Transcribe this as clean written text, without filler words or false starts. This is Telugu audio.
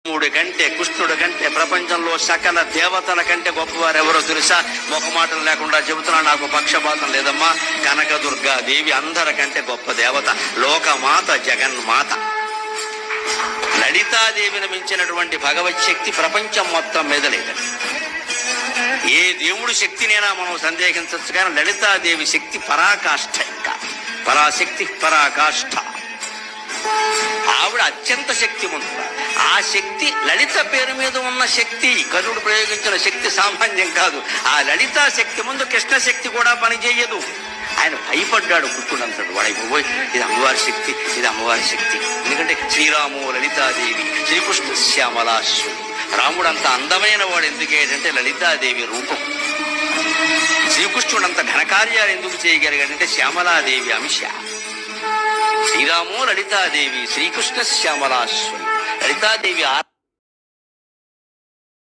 రాముడి కంటే కృష్ణుడి కంటే ప్రపంచంలో సకల దేవతల కంటే గొప్పవారు ఎవరో తెలుసా? మొహమాటం లేకుండా చెబుతున్నా, నాకు పక్షపాతం లేదమ్మా. కనకదుర్గాదేవి అందరికంటే గొప్ప దేవత, లోకమాత, జగన్మాత. లలితాదేవిని మించినటువంటి భగవత్ శక్తి ప్రపంచం మొత్తం మీద లేదండి. ఏ దేవుడి శక్తినైనా మనం సందేహించవచ్చు, కానీ లలితాదేవి శక్తి పరాకాష్ఠ. ఇంకా పరాశక్తి, పరాకాష్ఠ. ఆవిడ అత్యంత శక్తివంతుడు. ఆ శక్తి లలిత పేరు మీద ఉన్న శక్తి, కరుడు ప్రయోగించిన శక్తి సామాన్యం కాదు. ఆ లలితా శక్తి ముందు కృష్ణ శక్తి కూడా పనిచేయదు. ఆయన భయపడ్డాడు, కుట్టుడంతడు వాడైపోయి, ఇది అమ్మవారి శక్తి, ఇది అమ్మవారి శక్తి. ఎందుకంటే శ్రీరాము లలితాదేవి, శ్రీకృష్ణ శ్యామలాశ్వరుడు. రాముడు అంత అందమైన వాడు ఎందుకేంటంటే లలితాదేవి రూపం. శ్రీకృష్ణుడు అంత ఘనకార్యాలు ఎందుకు చేయగలిగాడంటే శ్యామలాదేవి అంశ. శ్రీరాము లలితాదేవి, శ్రీకృష్ణ శ్యామలాశ్వరుడు. లలితాదేవి